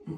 Yeah.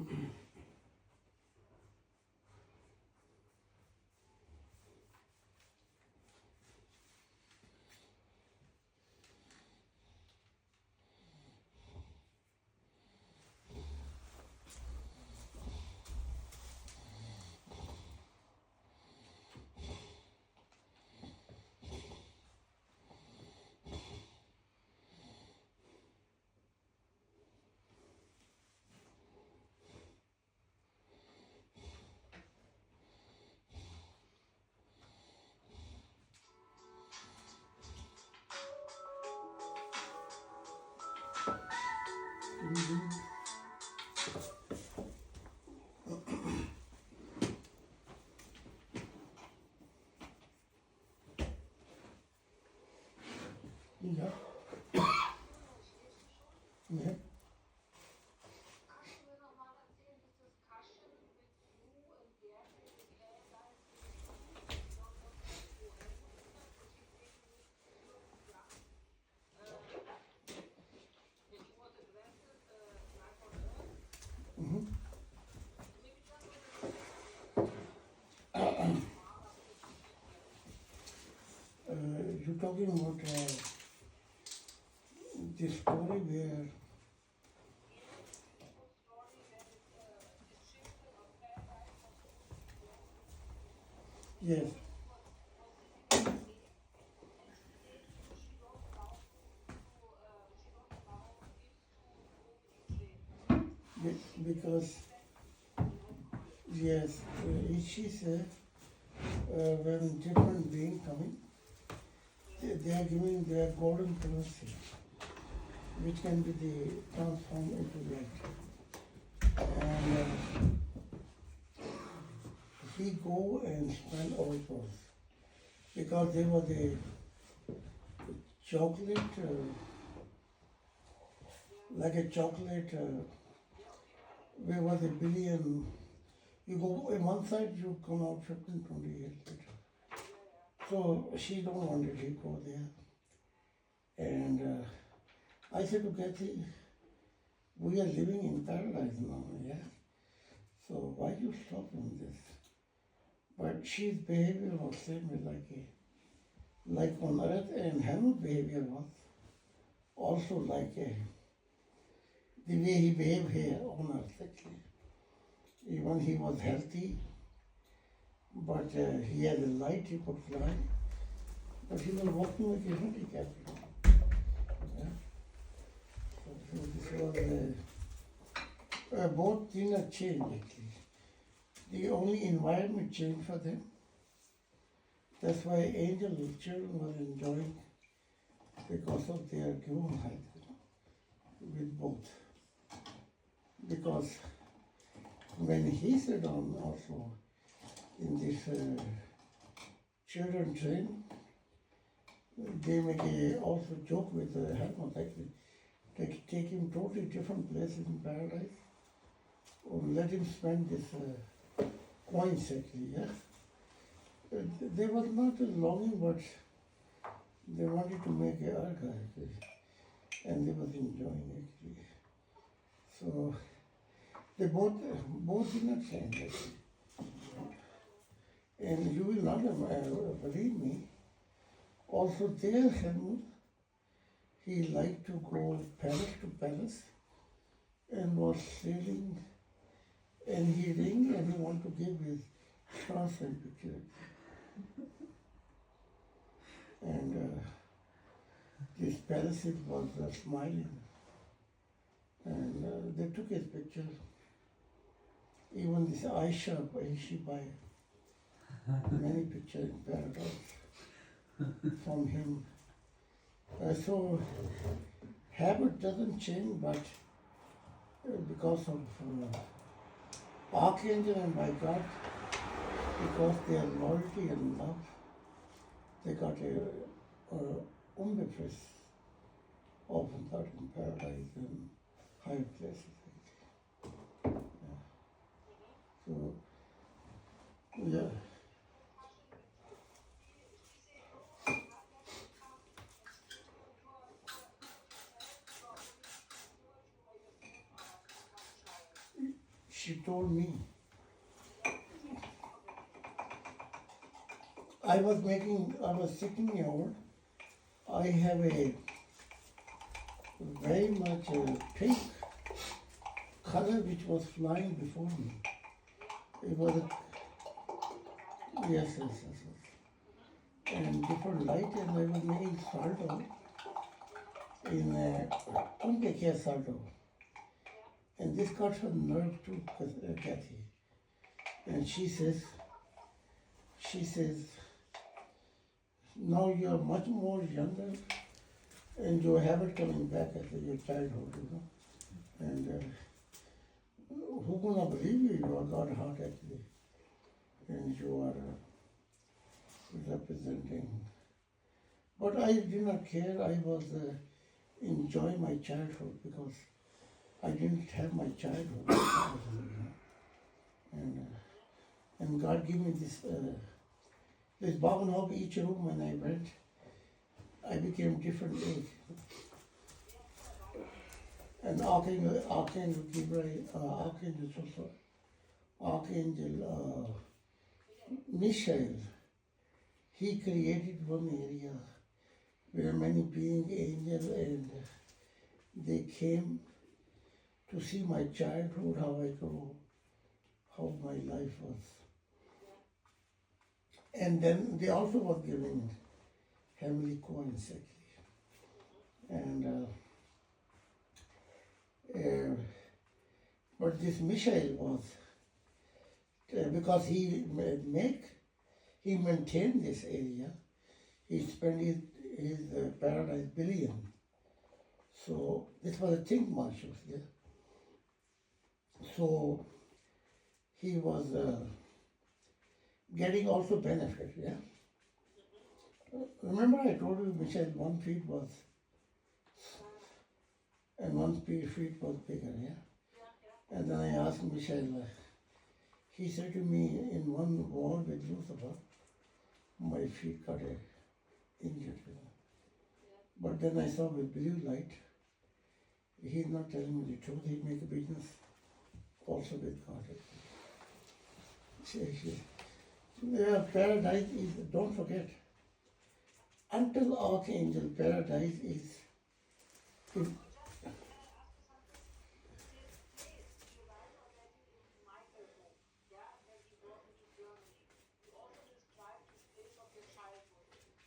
Yeah. Mm-hmm. You're talking about the story where, yes, because, yes, she said when different beings coming, they are giving their golden currency, which can be the transformed into light. And he go and spend all those because they were the chocolate, like a chocolate. Where was the billion? You go on one side, you come out 15, 20 years later. So she don't want it, he go there. And I said to Kathy, we are living in paradise now, yeah? So why you stop on this? But she's behavior was same like on earth, and Hanu's behavior was also the way he behaved here on earth actually. Even he was healthy, but he had a light, he could fly, but he was walking like a handicapped. Yeah? So this was both did not change actually. The only environment changed for them. That's why angel children were enjoying because of their given height with both. Because when he sat on also in this children train, they make also joke with Helmut, like take him totally different places in paradise, or let him spend this coins actually, yeah. They was not a longing, but they wanted to make a arga actually, and they was enjoying actually. So they both did not change actually. And you will not believe me, also there Helmut, he liked to go palace to palace and was sailing, and he ring and he want to give his sunset picture. And this palace was smiling, and they took his picture. Even this Aisha, she buy many pictures in paradise from him. So habit doesn't change, but because of Archangel and by God, because their loyalty and love, they got a unbefrist open thought in paradise and high places. Yeah. So, yeah. she told me, I was sitting out, I have a very much pink color which was flying before me. It was yes, and different light, and I was making salto in Tunke salto. And this got her nerve too, Kathy. And she says, now you are much more younger and you have it coming back as your childhood, you know. And who gonna believe you? You are got heart actually. And you are representing. But I did not care. I was enjoying my childhood because I didn't have my childhood. And God gave me this bargain of each room when I went. I became different age. And Archangel Gabriel, Archangel Michael, he created one area where many being angels and they came to see my childhood, how I grew, how my life was. And then they also were giving heavenly coins actually. And but this Michael was, because he maintained this area, he spent his paradise billion. So this was a think marshals there. So he was getting also benefit, yeah. Remember I told you Michelle 1 feet was, and 1 feet was bigger, yeah. And then I asked Michelle, he said to me, in one wall with Lucifer, my feet got injured. You know. But then I saw with blue light, he's not telling me the truth, he make a business also with God. Paradise is, don't forget, until Archangel, paradise is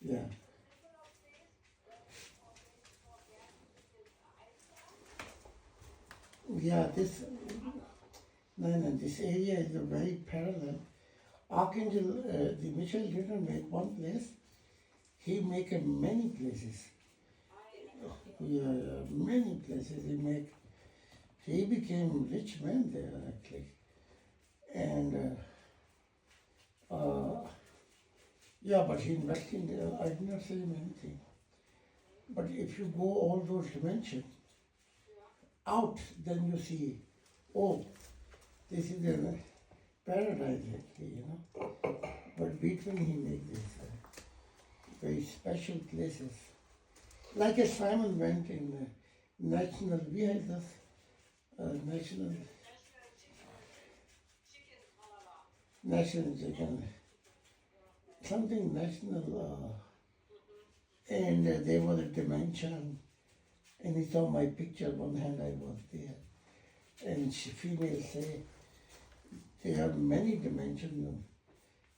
yeah. Yeah, this area is a very parallel. Archangel, the Michel didn't make one place, he make many places. Yeah, many places he make. He became rich man there actually. And yeah, but he invested in, I did not say him anything. But if you go all those dimensions out, then you see, oh, this is a paradise actually, you know. But between he made these very special places. Like as Simon went in national, we had this national chicken, something national, and there was a dimension, and he saw my picture, one hand I was there, and females say, there are many dimensions of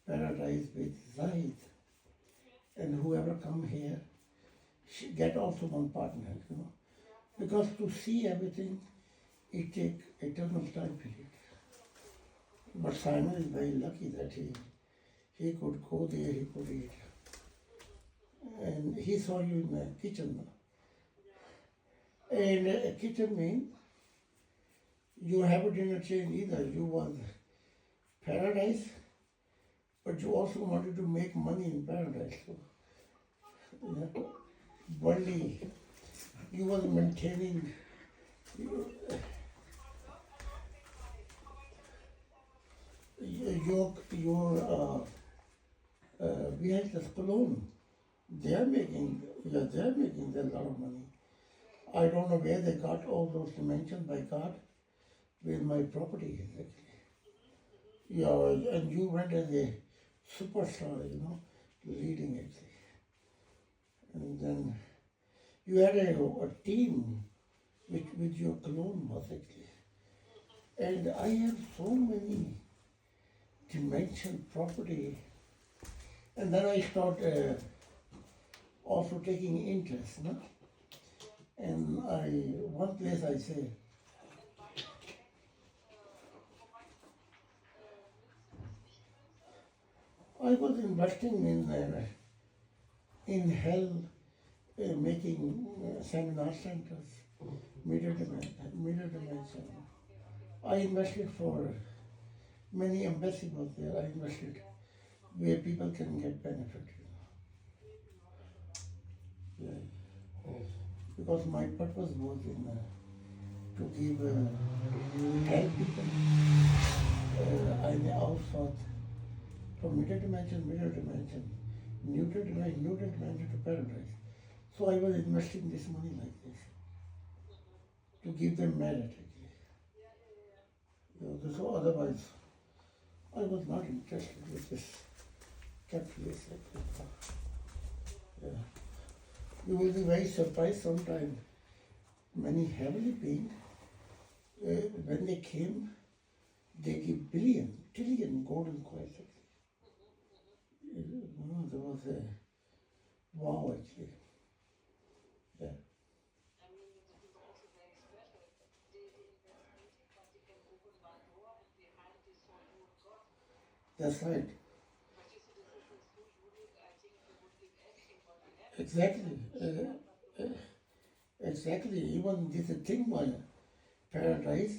paradise with Zahid, and whoever come here, she get also one partner, you know, because to see everything, it take eternal time period. But Simon is very lucky that he could go there, he could eat. And he saw you in the kitchen. And a kitchen means your habit did not change either. You was paradise, but you also wanted to make money in paradise. So, yeah, worldly, you was maintaining your we had this cologne. They are making a lot of money. I don't know where they got all those dimensions by God, where my property is actually. Yeah, and you went as a superstar, leading actually. And then you had a team with your clone was actually. And I have so many dimension property. And then I start also taking interest, no? And one place I say, I was investing in health, making seminar centers, middle dimension. I invested for many embassies was there. I invested where people can get benefit. Yeah. Because my purpose was to give help people. I also from middle dimension, neutral dimension to paradise. So I was investing this money like this to give them merit. So otherwise, I was not interested with this capitalist. Yeah. You will be very surprised sometimes. Many heavily paying, when they came, they give trillion golden coins. There was a wow actually. Yeah. That's right. Exactly. Exactly. Even this thing was paradise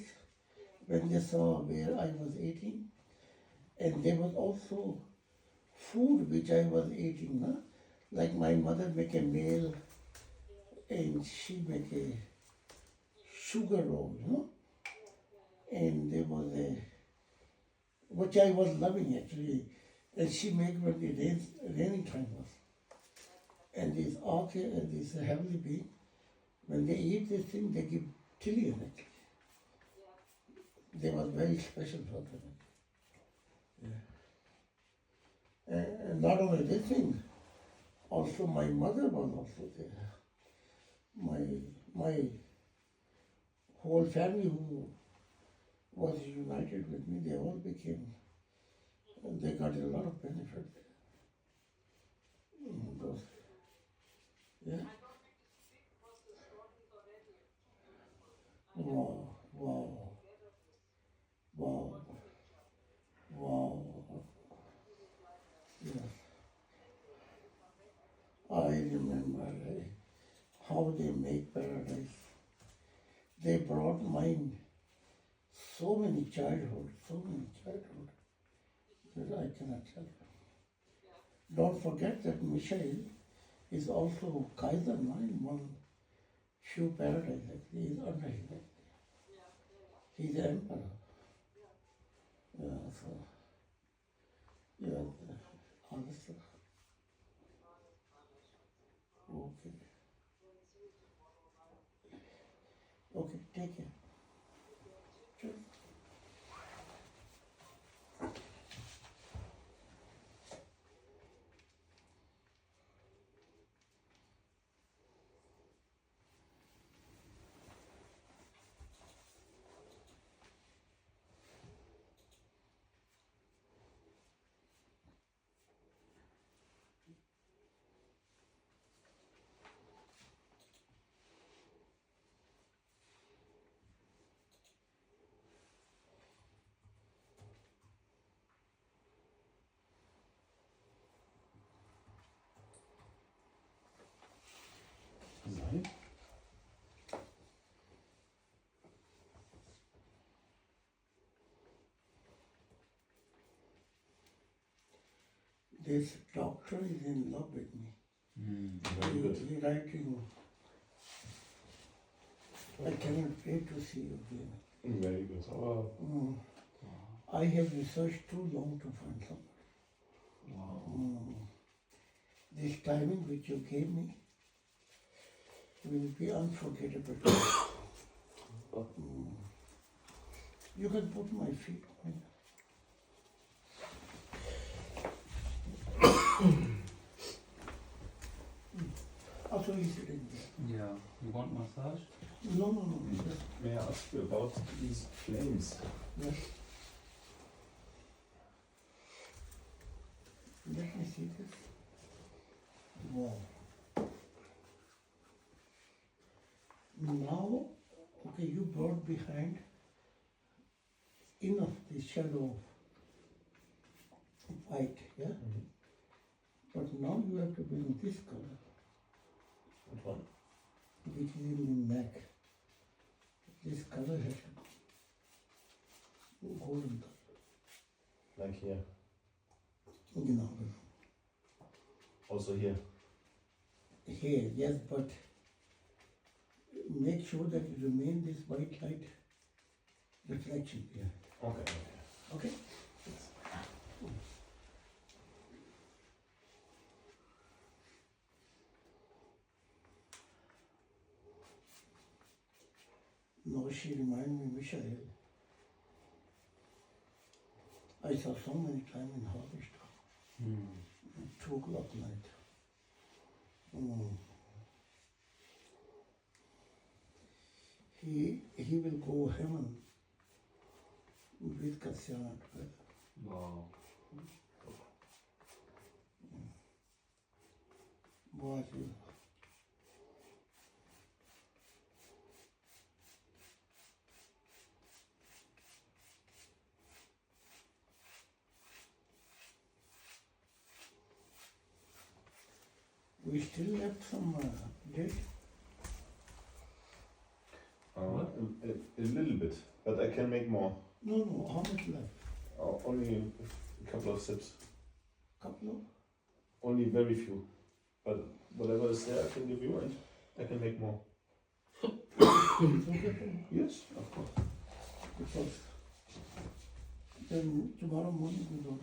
when they saw where I was eating, and there was also food which I was eating. No? Like my mother make a meal, and she make a sugar roll, and there was a which I was loving actually, and she make when the raining time was, and this okay and this heavenly being, when they eat this thing, they give trillion actually. They was very special for them. Yeah. And not only this thing, also my mother was also there. My whole family who was united with me, they all became, and they got a lot of benefit. Those, yeah. Wow, wow, wow, wow. Yes. I remember how they make paradise. They brought mine so many childhood that I cannot tell you. Don't forget that Michael is also Kaiser, no, in one few paradise. He is under him. He is the emperor. Yeah, so, yeah, all this stuff. Okay. Okay, take care. Sure. Nein. This doctor is in love with me. Very good. He writing, I cannot wait to see you again. Very good. Oh, I have researched too long to find somebody. wow. This timing which you gave me will be unforgettable. You can put my feet on. Also, you sitting there. Yeah. You want massage? No. Just, May I ask you about these flames? yes. Let me see this. Wow. Now, okay, you brought behind enough the shadow of white, yeah? Mm-hmm. But now you have to bring this color, Which one? which is in the neck. This color has to go golden color. Like here. You know, Also here. here, yes, but make sure that you remain this white light reflection here. Okay. Okay? No, she reminded me, Michelle. I saw so many times in harvest, 2 o'clock night. He will go heaven with Kasyana together. Wow. बहुत ही We still left some date. A little bit, but I can make more. No, how much left? Only a couple of sips. Couple of? Only very few. But whatever is there, I can give you and I can make more. Yes, of course. Because then tomorrow morning we don't.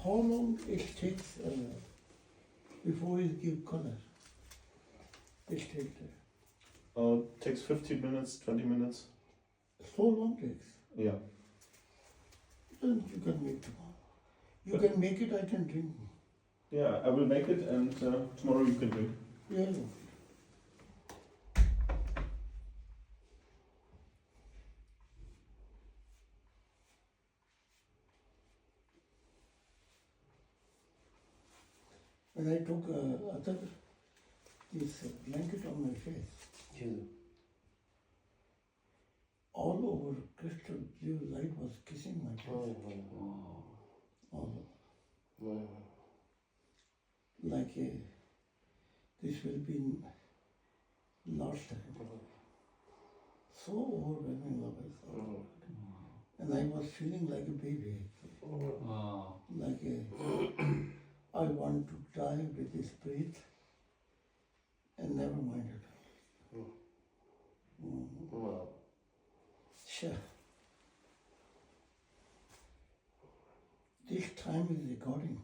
How long it takes before it give color? It takes Takes 15 minutes, 20 minutes. so long takes. Yeah. Then you can make tomorrow. You can make it. I can drink. Yeah, I will make it and tomorrow you can drink. Yeah. When I took this blanket on my face, all over crystal blue light was kissing my face. All over. Like this will be last time. So overwhelming love I thought. And I was feeling like a baby. Wow. Like I want to die with this breath and never mind it. Sure. This time is recording.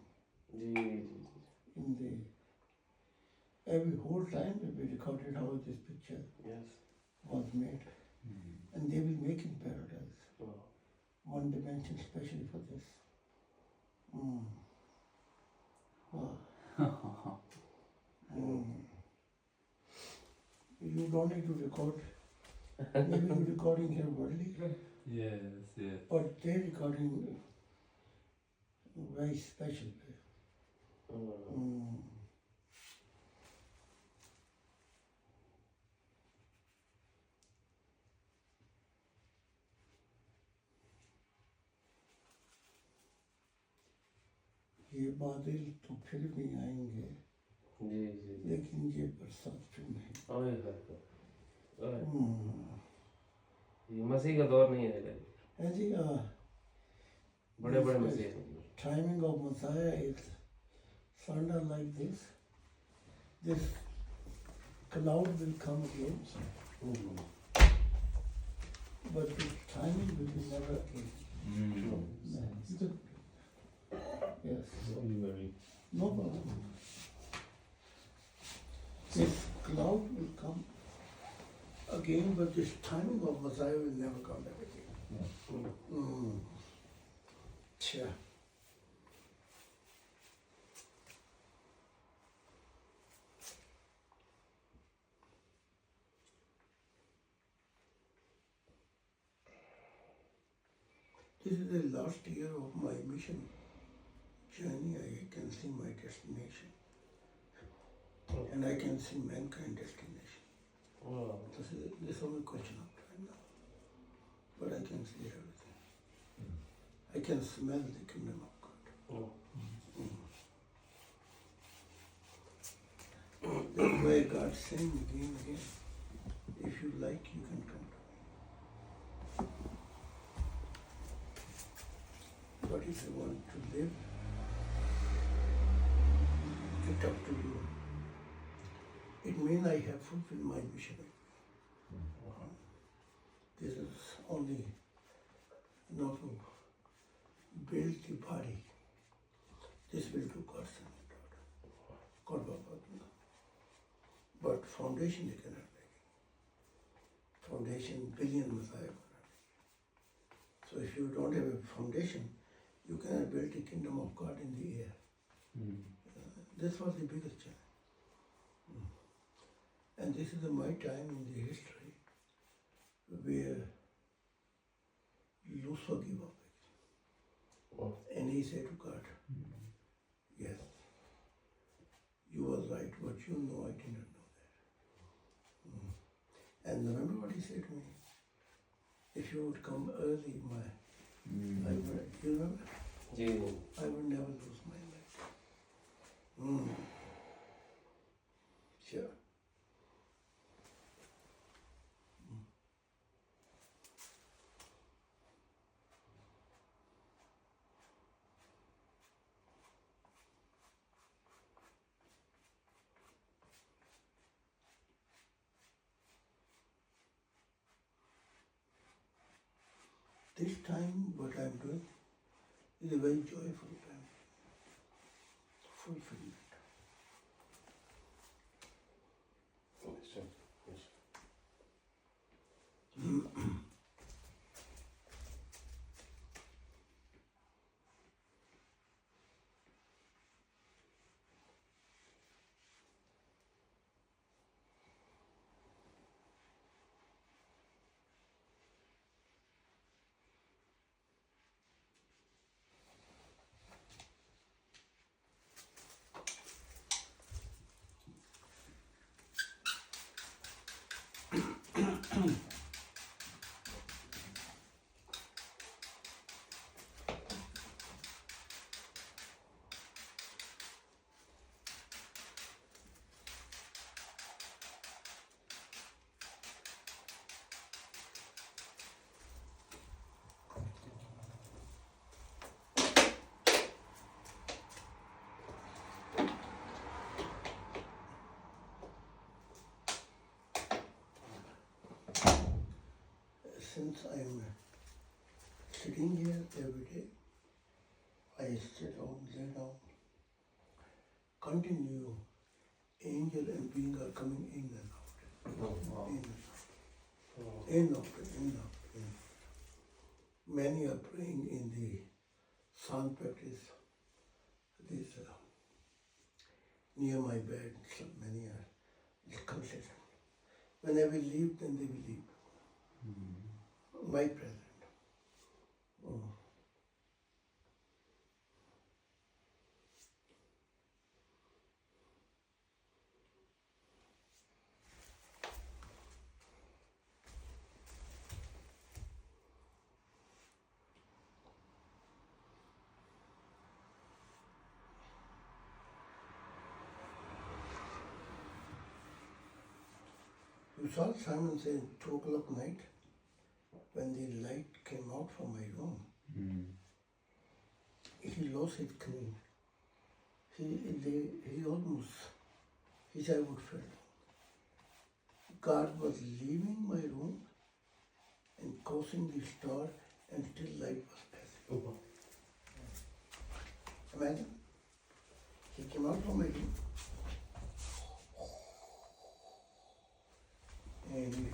In the every whole time will be recorded how this picture was made. And they will make in paradise. One dimension specially for this. Wow. You don't need to record. Maybe you're recording here worldly, Yes. but they're recording very special. ये बादल तो फिर भी आएंगे लेकिन ये बरसात फिर नहीं। ये मसीह का दौर नहीं है जी बड़े बड़े मसीह timing of Messiah is thunder like this. This cloud will come again, but the timing will be never again. Yes. Only very. No problem. This cloud will come again, but this timing of Messiah will never come back again. Sure. This is the last year of my mission journey. I can see my destination. And I can see mankind destination. Wow. This is only question of time now. But I can see everything. I can smell the kingdom of God. That's why God saying again and again, if you like, you can come to me. But if you want to live, it's up to you. It means I have fulfilled my mission. This is only not to build the body. This will do God's God. But foundation they cannot make. Foundation, billion Messiah. So if you don't have a foundation, you cannot build the kingdom of God in the air. This was the biggest challenge. And this is my time in the history where Lucifer gave up. And he said to God, yes, you were right, but you know I did not know that. And remember what he said to me? If you would come early, I would, you remember? Yeah. I would never lose my life. Sure. This time, what I'm doing is a very joyful time, fulfillment. Since I'm sitting here every day, I sit down, lay down, continue, angel and being are coming in and out, in and out, in and out, in and out. Many are praying in the sound practice, this near my bed, so many are consistent. When I will leave, then they will leave. My present. You saw Simon say 2 o'clock night when the light came out from my room. He lost his clean. He almost, he said I would fail. God was leaving my room and causing the star and still light was passing. Imagine. He came out from my room and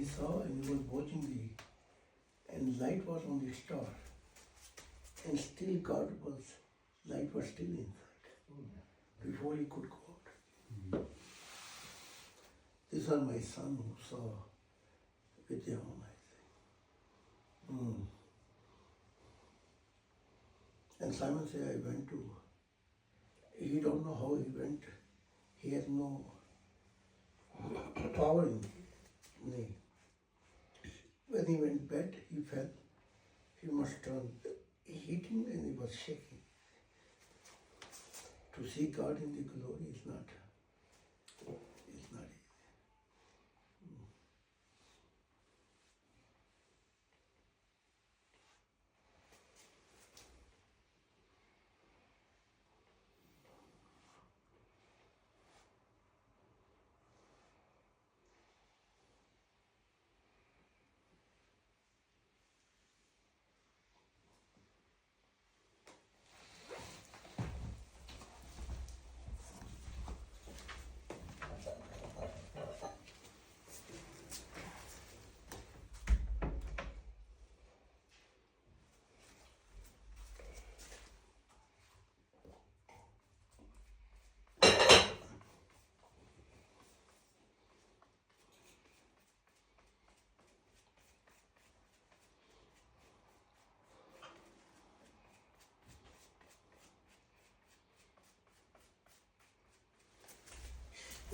he saw and he was watching and light was on the star. And still light was still inside before he could go out. These are my son who saw video, I think. And Simon said, I went to, he don't know how he went. He had no power in the knee. When he went to bed, he felt he must turn heating and he was shaking. To see God in the glory is not easy.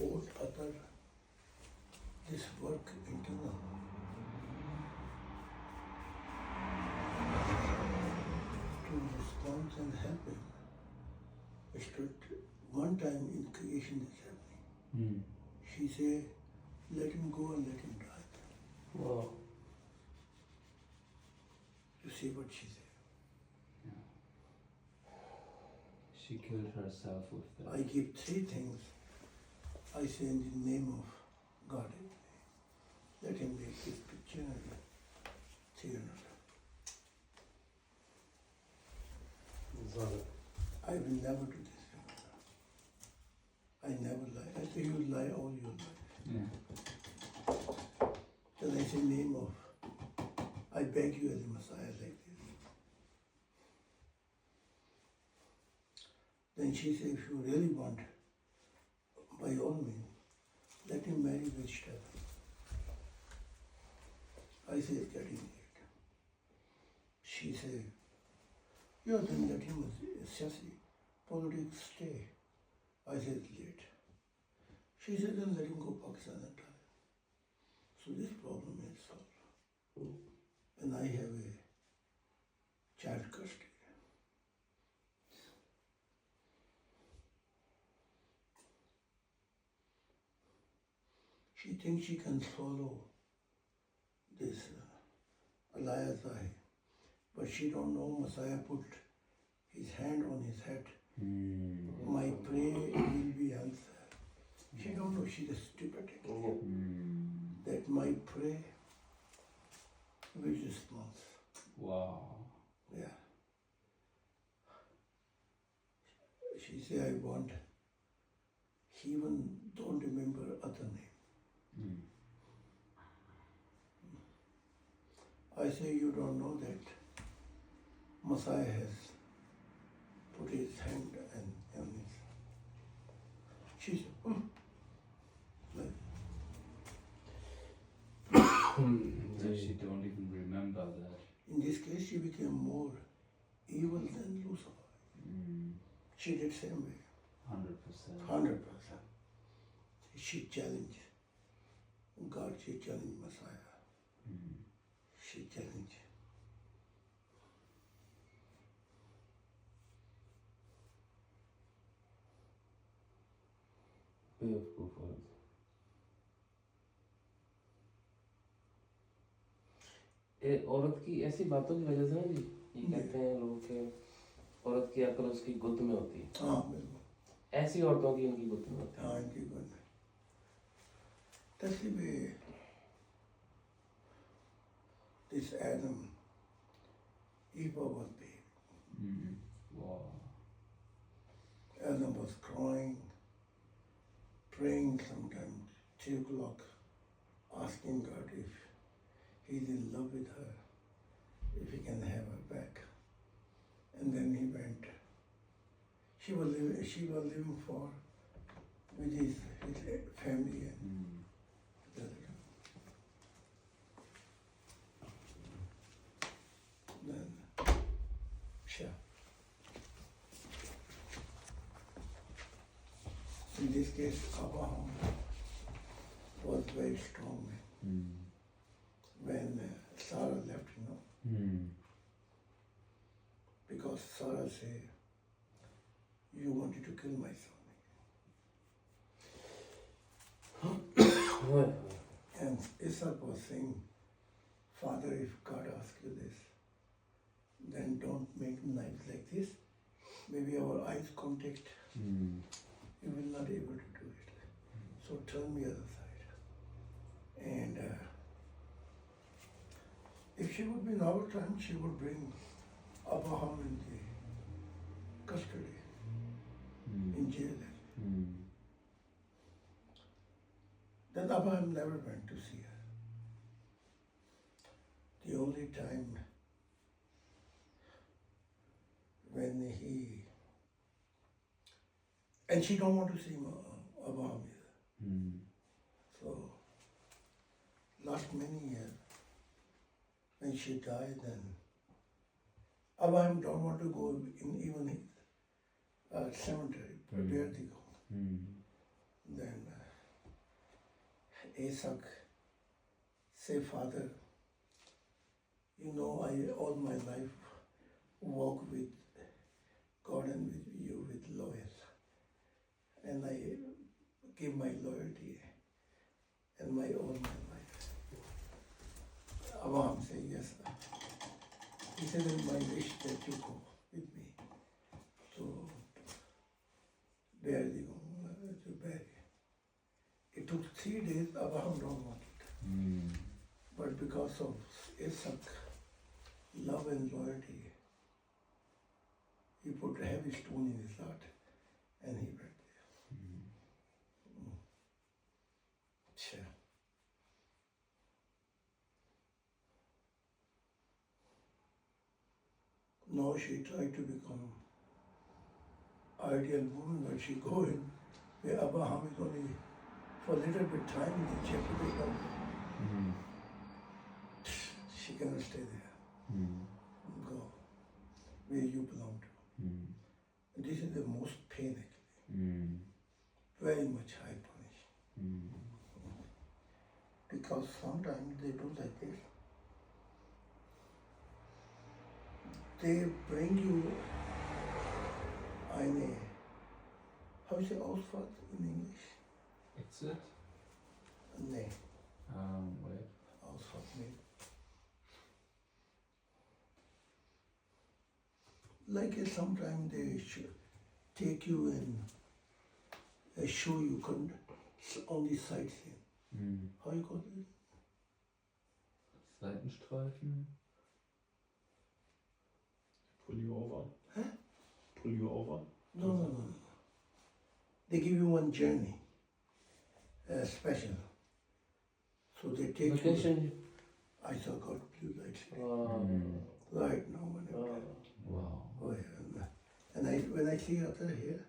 All other, this work internal, to respond and help him. It stood one time in creation is happening. She said, let him go and let him die. Wow. You see what she said? She killed herself with that. I give three things. I say in the name of God, let him make his picture and 300. I will never do this. I never lie. I say you lie all your life. Yeah. Then I say name of, I beg you as a Messiah like this. Then she said, if you really want, by all means, let him marry vegetable. I said, it's getting late. She said, yeah, then let him assess politics stay. I said, it's late. She said, then let him go Pakistan and die. So this problem is solved. And I have a child custody. She thinks she can swallow this Elias eye, but she don't know Messiah put his hand on his head. My prayer will be answered. She don't know, she's a stupid. That my prayer will respond. Wow. Yeah. She say, I want, he even don't remember other name. I say, you don't know that Messiah has put his hand on his. She said, like, So she don't even remember that. in this case, she became more evil than Lucifer. She did same way, 100%. 100%. She challenged God, she challenged Messiah. She challenged. बेवकूफ औरत। ये औरत की ऐसी बातों की वजह से ना जी ये कहते हैं लोग कि औरत की अकल उसकी गुद में होती है। हाँ बिल्कुल। ऐसी औरतों की इनकी गुद में होती है। हाँ इनकी गुद में। तस्लीम this Adam, Eve was baby. Wow. Adam was crying, praying sometimes 3 o'clock asking God if he's in love with her, if he can have her back. And then he went. She was living with his family and then sure. In this case, Abraham was very strong when Sarah left him, because Sarah said, "You wanted to kill my son." And Isaac was saying, "Father, if God asks you this, then don't make knives like this. Maybe our eyes contact. You will not able to do it. So turn me other side." And if she would be in our time, she would bring Abraham in the custody, in jail. Then Abraham never went to see her. The only time when and she don't want to see Abraham either. So last many years, when she died, then Abraham don't want to go in even his cemetery, but where they go. Then Isaac say, "Father, you know I all my life walk with God and with you with loyal, and I give my loyalty and my all my life." Abraham said, "Yes, sir." He said, "In my wish that you go with me." So where they go to bury. It took 3 days. Abraham don't want it, but because of Isaac love and loyalty, he put a heavy stone in his heart and he went there. Sure. Now she tried to become ideal woman, but she go in where Abraham is only for a little bit time in the chapter. She cannot stay there. Go where you belong to. This is the most pain actually. Very much high punish. Because sometimes they do like this. They bring you eine, how is it Ausfahrt in English? Exit? Nee, Wait. Ausfahrt nee. Like sometimes they take you and show you only sightseeing. How you call it? Seitenstreifen? Pull you over. Huh? Pull you over. No. They give you one journey, special. So they take Vacation. you. I saw God blue lights. Wow. Right now, whenever. Wow. Oh, yeah. And when I see other here,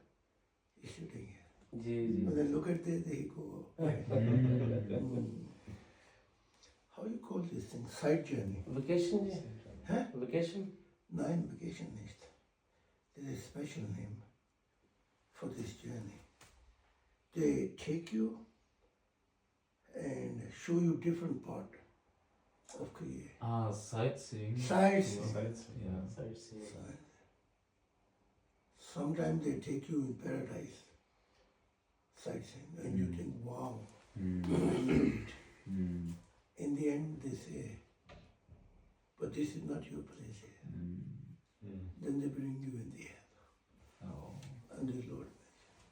he's shooting here. Ji When ji. I look at this, they go. How you call this thing? Side journey. Vacation ji. Huh? Vacation. Nein, vacation nicht. There's a special name for this journey. They take you and show you different part of Korea. Sightseeing. Sightseeing. Yeah. Sightseeing. Sometimes they take you in paradise, sightseeing, and you think, wow, I need it. In the end, they say, but this is not your place here. Then they bring you in the hell. Oh. And the Lord mentioned.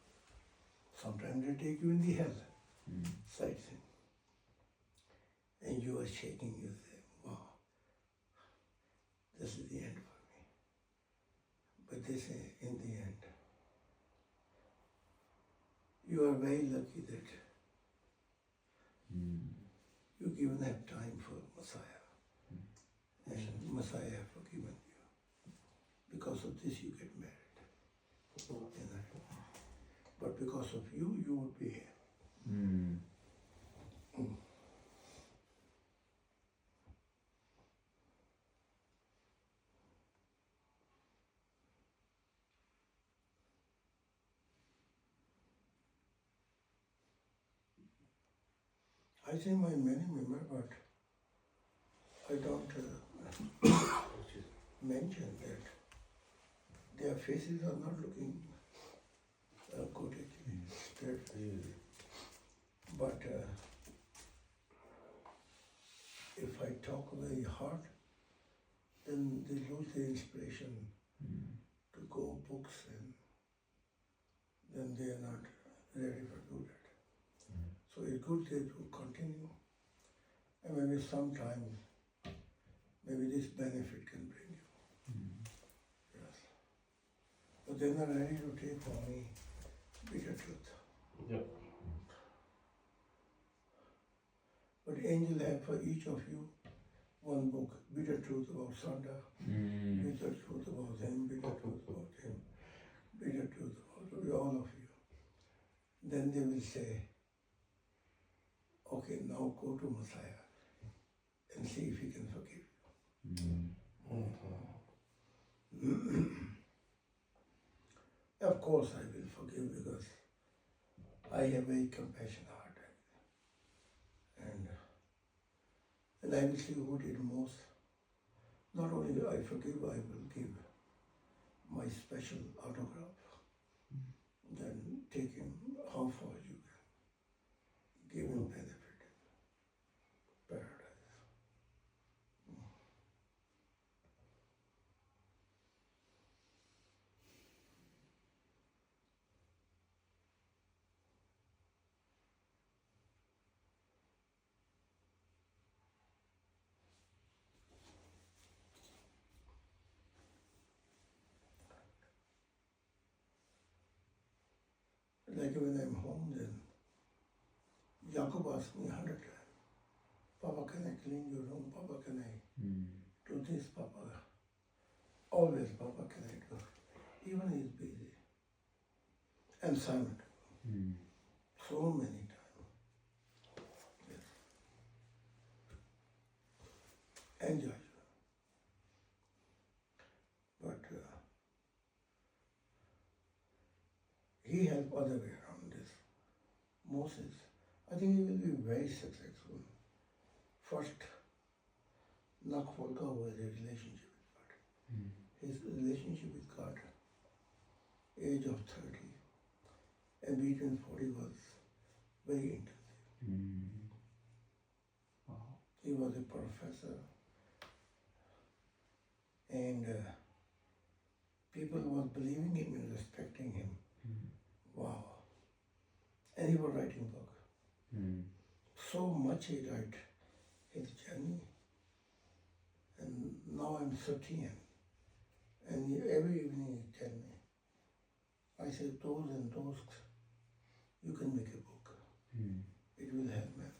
Sometimes they take you in the hell, sightseeing. And you are shaking, you say, wow, this is the end for me. But they say, in the end, you are very lucky that you even have time for Messiah. And Messiah have forgiven you. Because of this you get married. You know. But because of you, you would be here. I say my many member, but I don't mention that their faces are not looking good actually, straight. But if I talk very hard, then they lose their inspiration to go books, and then they are not ready for do that. So it's good they to continue, and maybe sometime, maybe this benefit can bring you. Yes. But they're not ready to take from me bitter truth. Yep. But Angel have for each of you one book, bitter truth about Sanda, bitter truth about him, bitter truth about him, bitter truth about all of you. Then they will say, okay, now go to Messiah and see if he can forgive you. Of course I will forgive, because I have very compassionate heart. And I will see who did most. Not only I forgive, I will give my special autograph. Then take him how far you can. Give him benefit. Paradise. Like when I'm home, then Jacob asks me 100 times, Papa, can I clean your room? Papa, can I do this? Papa, always, Papa, can I do? Even he's busy. And Simon, so many times. Yes. And Joshua. But he helped other way around this. Moses, I think he will be very successful. First, knock Volga over the relationship with God. His relationship with God, age of 30, and between 40 was very intensive. Wow. He was a professor, and people were believing him and respecting him. Wow. And he was writing book. So much he wrote his journey. And now I'm 13. And every evening he tell me, I say, those and those, you can make a book. It will help mankind.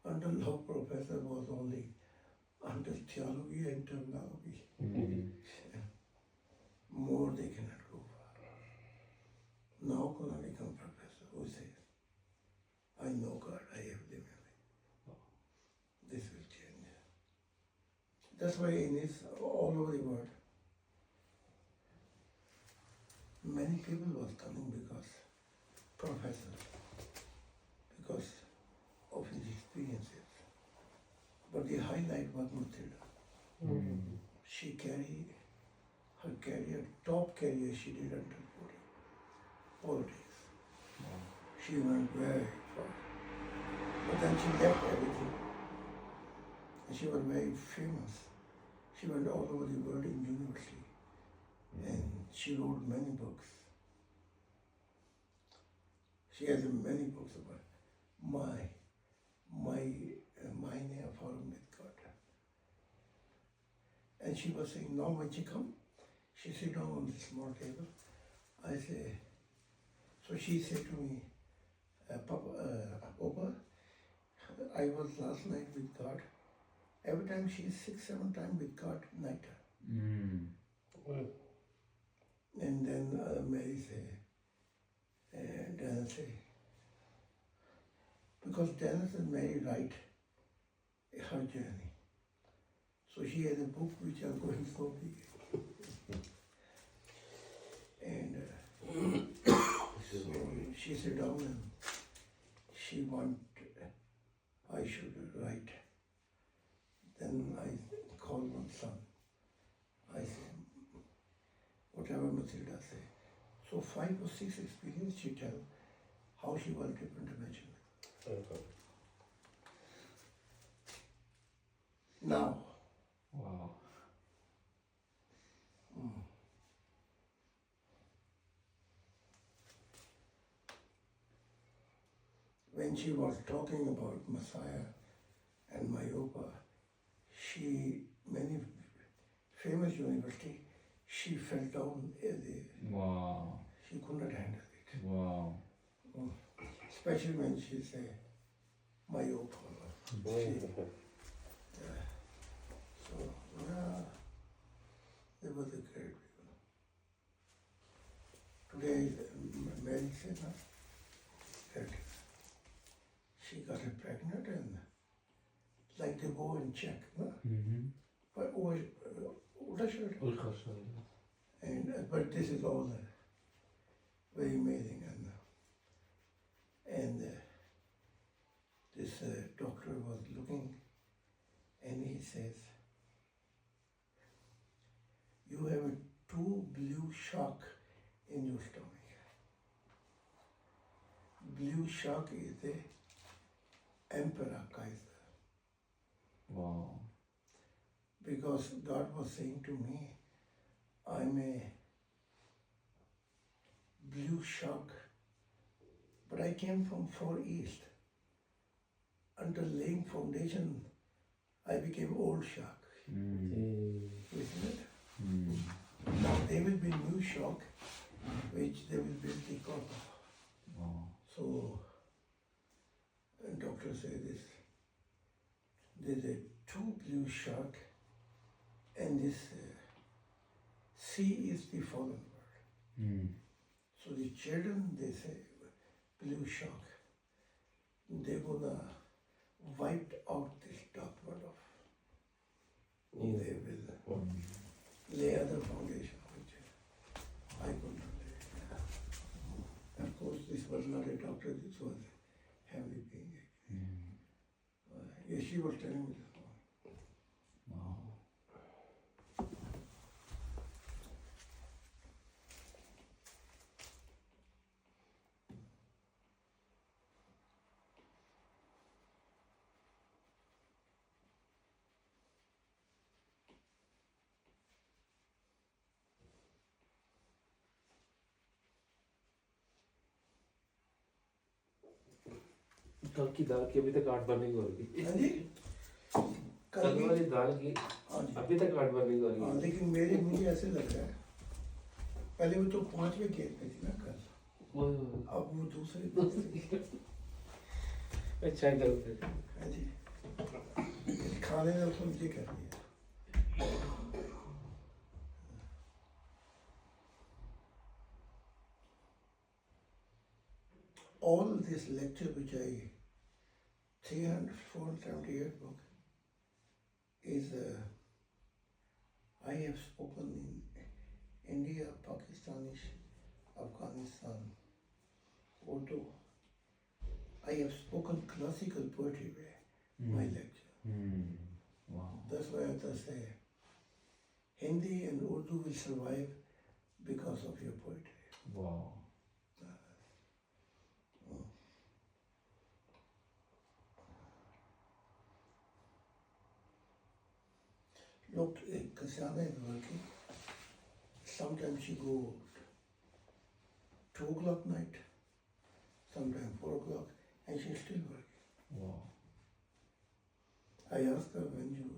Until law professor was only until theology and terminology. More they cannot go far. Now can I become professor who says, I know God, I have lived it. This will change. That's why in this all over the world, many people was coming because professors, because of his experiences. But the highlight was Matilda. She carried her career, top career she did until 40. Politics. She went very far. But then she left everything. And she was very famous. She went all over the world in university. And she wrote many books. She has many books about my forum with God. And she was saying, now when she come, she sit down on this small table. I say, so she said to me, Opa, I was last night with God. Every time she's 6-7 times with God night. And then Mary say, Dennis say, because Dennis and Mary write her journey. So she has a book which I'm going slowly. And so she sat down and she want I should write. Then I called my son. I said, whatever Matilda say. So 5 or 6 experience she tell how she was different dimension. Okay. Now, Wow. when she was talking about Messiah and Mayopa, she, many famous university, she fell down, Wow. she could not handle it. Wow. Especially when she say Mayopa. So, they were the great people. Today, Mary said that she got pregnant and like they go and check, no? But and but this is all very amazing and this doctor was looking and he says, you have a 2 blue shock in your stomach. Blue shock is the Emperor Kaiser. Wow. Because God was saying to me, I'm a blue shock, but I came from far east. Until laying foundation, I became old shock, isn't it? Now there will be new shock, which they will build the copper. Wow. So, doctor said this, there's a 2 blue shock, and this sea is the fallen world. So the children, they say, blue shock, they're gonna wipe out this dark world of. They will lay other foundation, which I could not lay. Of course, this was not a doctor, this was a heavenly being. Yes, she was telling me this morning. Wow. कल की दाल की अभी तक आठ burning हो रही हाँ जी कल कल वाली दाल की हाँ जी अभी तक आठ बर्निंग हो रही हाँ, है लेकिन मुझे ऐसे लग रहा है पहले वो तो 5वें गेट पे थी ना कल अब वो दूसरे अच्छा इधर उधर हाँ जी खाने ने उसको नीचे कर दिया all this lecture which I 478 book is I have spoken in India, Pakistan, Afghanistan, Urdu. I have spoken classical poetry way, my lecture. Wow. That's why I say Hindi and Urdu will survive because of your poetry. Wow. Look, Kasyana is working. Sometimes she go 2 o'clock night, sometimes 4 o'clock, and she's still working. Wow. I asked her when you,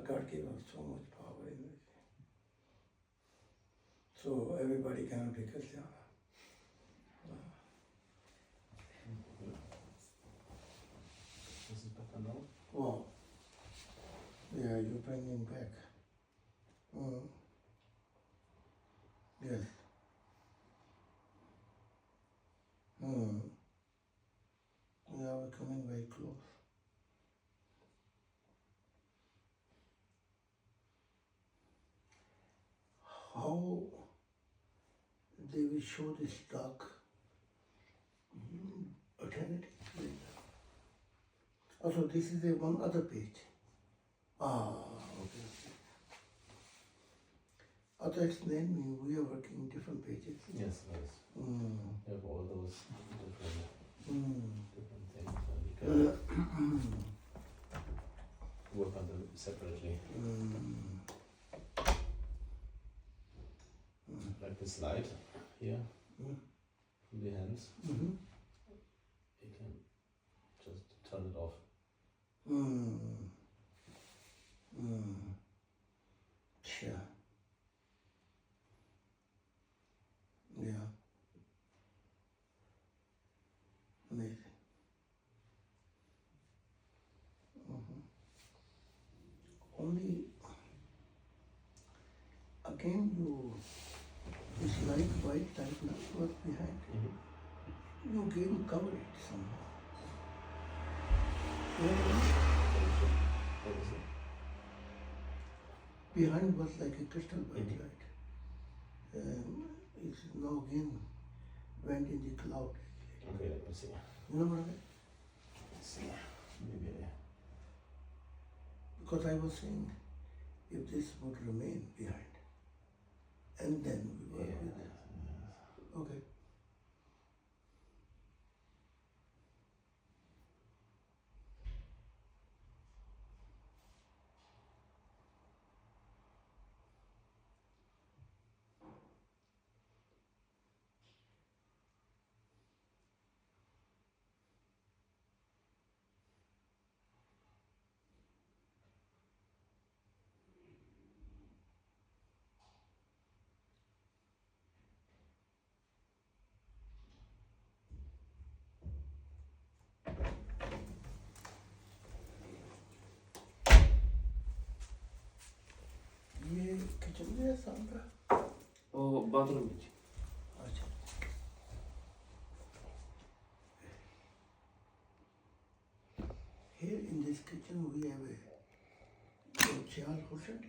God gave us so much power in it. So everybody cannot be Kasyana. you bring him back. Yes. We are coming very close. How they will show this dark eternity. Also, this is a one other page. Okay. Other explain me, we are working in different pages. Yes, yes. We have all those different things, and we can work on them separately. Like the slide here, in the hands. You can just turn it off. Sure. Yeah. Amazing. Only again this light white type was behind. You again cover it somehow. What is it? Behind was like a crystal white light. It's now again went in the cloud. Okay, let me see. You know what I mean? Let's see. Maybe. Because I was saying, if this would remain behind, and then we work with it. Okay. ये kitchen में है सामने वो bathroom में जी। अच्छा here in this kitchen we have a chair cushion